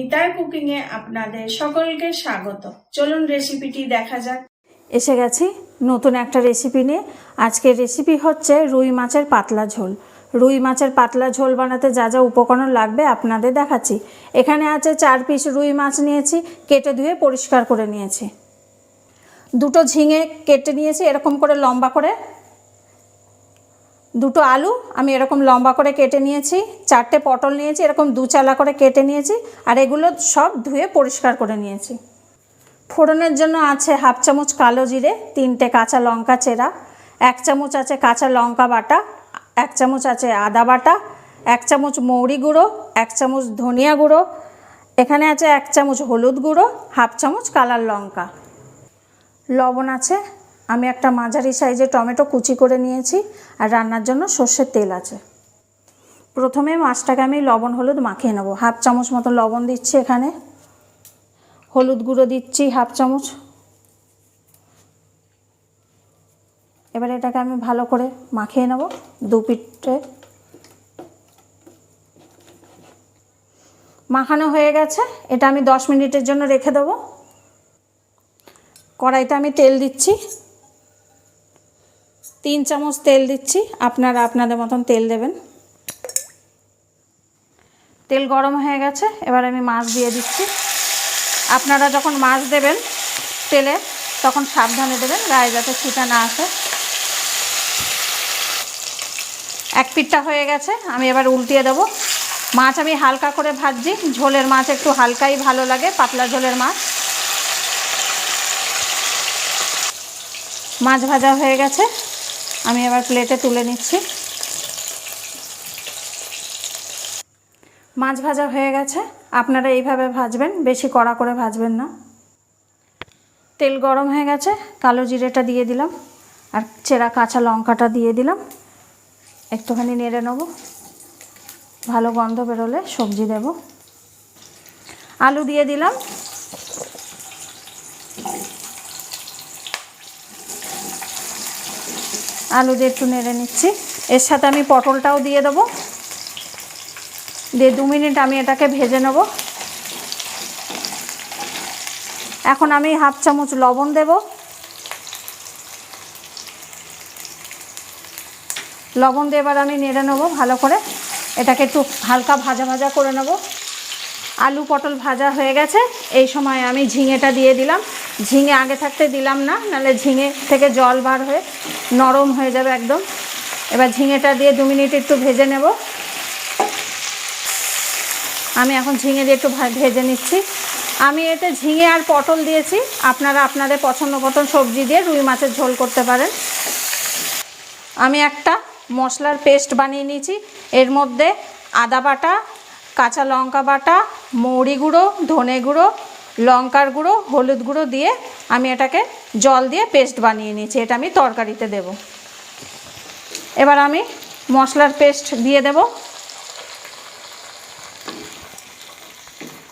মিতার কুকিং এ আপনাদের সকলকে স্বাগত। চলুন রেসিপিটি দেখা যাক। এসে গেছি নতুন একটা রেসিপি নিয়ে। আজকের রেসিপি হচ্ছে রুই মাছের পাতলা ঝোল। রুই মাছের পাতলা ঝোল বানাতে যা যা উপকরণ লাগবে আপনাদের দেখাচ্ছি। এখানে আছে 4 পিস রুই মাছ নিয়েছি, কেটে ধুয়ে পরিষ্কার করে নিয়েছি। 2টো ঝিঙে কেটে নিয়েছি এরকম করে লম্বা করে। 2টো আলু আমি এরকম লম্বা করে কেটে নিয়েছি। 4টে পটল নিয়েছি এরকম 2 চালা করে কেটে নিয়েছি, আর এগুলো সব ধুয়ে পরিষ্কার করে নিয়েছি। ফোড়নের জন্য আছে 1/2 চামচ কালো জিরে, 3টে কাঁচা লঙ্কা চেরা, 1 চামচ আছে কাঁচা লঙ্কা বাটা, 1 চামচ আছে আদা বাটা, 1 চামচ মৌরি গুঁড়ো, 1 চামচ ধনিয়া গুঁড়ো, এখানে আছে 1 চামচ হলুদ গুঁড়ো, 1/2 চামচ কালার লঙ্কা, লবণ আছে। আমি একটা মাঝারি সাইজের টমেটো কুচি করে নিয়েছি, আর রান্নার জন্য সর্ষের তেল আছে। প্রথমে মাছটাকে আমি লবণ হলুদ মাখিয়ে নেব। 1/2 চামচ মতো লবণ দিচ্ছি, এখানে হলুদ গুঁড়ো দিচ্ছি 1/2 চামচ। এবার এটাকে আমি ভালো করে মাখিয়ে নেব 2 পিঠে। মাখানো হয়ে গেছে, এটা আমি 10 মিনিটের জন্য রেখে দেবো। কড়াইতে আমি তেল দিচ্ছি, 3 চামচ তেল দিচ্ছি, আপনারা আপনাদের মতন তেল দেবেন। তেল গরম হয়ে গেছে, এবার আমি মাছ দিয়ে দিচ্ছি। আপনারা যখন মাছ দেবেন তেলে তখন সাবধানে দেবেন, গায়ে যাতে ছিটা না আসে। এক পিঠটা হয়ে গেছে, আমি এবার উল্টিয়ে দেবো। মাছ আমি হালকা করে ভাজছি, ঝোলের মাছ একটু হালকাই ভালো লাগে, পাতলা ঝোলের মাছ। মাছ ভাজা হয়ে গেছে, আমি এবার প্লেটে তুলে নিচ্ছি। মাছ ভাজা হয়ে গেছে, আপনারা এইভাবে ভাজবেন, বেশি কড়া করে ভাজবেন না। তেল গরম হয়ে গেছে, কালো জিরেটা দিয়ে দিলাম, আর চেরা কাঁচা লঙ্কাটা দিয়ে দিলাম। একটুখানি নেড়ে নেব, ভালো গন্ধ বেরোলে সবজি দেব। আলু দিয়ে দিলাম, আলু দিয়ে একটু নেড়ে নিচ্ছি। এর সাথে আমি পটলটাও দিয়ে দেবো, দিয়ে 2 মিনিট আমি এটাকে ভেজে নেব। এখন আমি 1/2 চামচ লবণ দেব। লবণ দিয়ে এবার আমি নেড়ে নেব ভালো করে, এটাকে একটু হালকা ভাজা ভাজা করে নেব। আলু পটল ভাজা হয়ে গেছে, এই সময় আমি ঝিঙেটা দিয়ে দিলাম। ঝিঙে আগে থাকতে দিলাম না, নাহলে ঝিঙে থেকে জল বার হয়ে নরম হয়ে যাবে একদম। এবার ঝিঙেটা দিয়ে 2 মিনিট একটু ভেজে নেব। আমি এখন ঝিঙে দিয়ে একটু ভেজে নিচ্ছি। আমি এতে ঝিঙে আর পটল দিয়েছি, আপনারা আপনাদের পছন্দ মতন সবজি দিয়ে রুই মাছের ঝোল করতে পারেন। আমি একটা মশলার পেস্ট বানিয়ে নিয়েছি, এর মধ্যে আদা বাটা, কাঁচা লঙ্কা বাটা, মৌরি গুঁড়ো, ধনে গুঁড়ো, লঙ্কার গুঁড়ো, হলুদ গুঁড়ো দিয়ে আমি এটাকে জল দিয়ে পেস্ট বানিয়ে নিয়েছি। এটা আমি তরকারিতে দেব। এবার আমি মশলার পেস্ট দিয়ে দেব,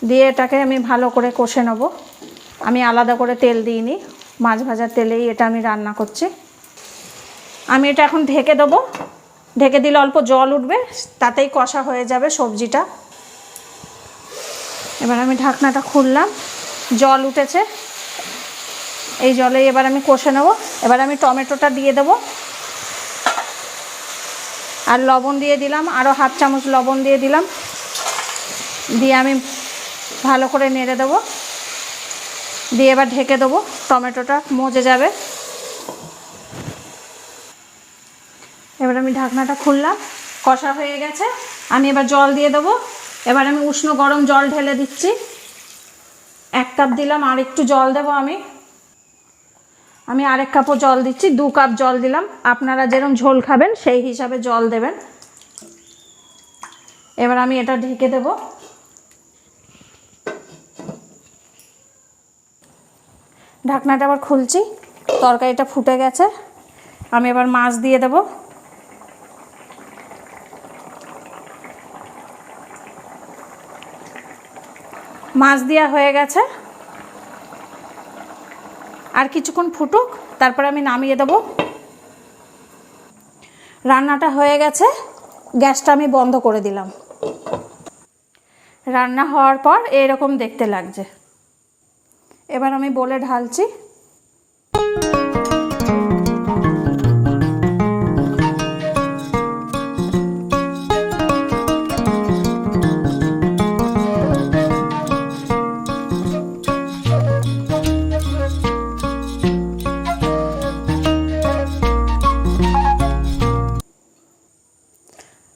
দিয়ে এটাকে আমি ভালো করে কষে নেব। আমি আলাদা করে তেল দিইনি, মাছ ভাজার তেলেই এটা আমি রান্না করছি। আমি এটা এখন ঢেকে দেবো, ঢেকে দিলে অল্প জল উঠবে, তাতেই কষা হয়ে যাবে সবজিটা। এবার আমি ঢাকনাটা খুললাম, জল উঠেছে, এই জলেই এবার আমি কষে নেব। এবার আমি টমেটোটা দিয়ে দেবো, আর লবণ দিয়ে দিলাম, আরও 1/2 চামচ লবণ দিয়ে দিলাম, দিয়ে আমি ভালো করে নেড়ে দেবো, দিয়ে এবার ঢেকে দেবো, টমেটোটা মজে যাবে। এবার আমি ঢাকনাটা খুললাম, কষা হয়ে গেছে, আমি এবার জল দিয়ে দেবো। এবার আমি উষ্ণ গরম জল ঢেলে দিচ্ছি, 1 কাপ দিলাম, আর একটু জল দেবো। আমি আরেক কাপও জল দিচ্ছি, 2 কাপ জল দিলাম। আপনারা যেরকম ঝোল খাবেন সেই হিসাবে জল দেবেন। এবার আমি এটা ঢেকে দেব। ঢাকনাটা আবার খুলছি, তরকারিটা ফুটে গেছে, আমি এবার মাছ দিয়ে দেব। মাছ দেওয়া হয়ে গেছে, আর কিছুক্ষণ ফুটুক, তারপরে আমি নামিয়ে দেব। রান্নাটা হয়ে গেছে, গ্যাসটা আমি বন্ধ করে দিলাম। রান্না হওয়ার পর এরকম দেখতে লাগছে। এবার আমি বলে ঢালছি।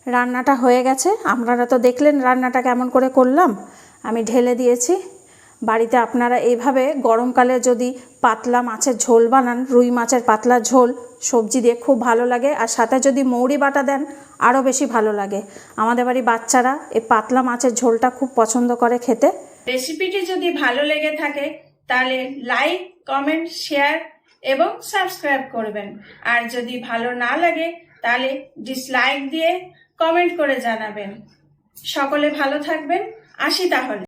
রান্নাটা হয়ে গেছে, আপনারা তো দেখলেন রান্নাটা কেমন করে করলাম। আমি ঢেলে দিয়েছি। বাড়িতে আপনারা এইভাবে গরমকালে যদি পাতলা মাছের ঝোল বানান, রুই মাছের পাতলা ঝোল সবজি দিয়ে খুব ভালো লাগে, আর সাথে যদি মৌরি বাটা দেন আরও বেশি ভালো লাগে। আমাদের বাড়ি বাচ্চারা এই পাতলা মাছের ঝোলটা খুব পছন্দ করে খেতে। রেসিপিটি যদি ভালো লেগে থাকে তাহলে লাইক, কমেন্ট, শেয়ার এবং সাবস্ক্রাইব করবেন। আর যদি ভালো না লাগে তাহলে ডিসলাইক দিয়ে কমেন্ট করে জানাবেন। সকলে ভালো থাকবেন। আসি তাহলে।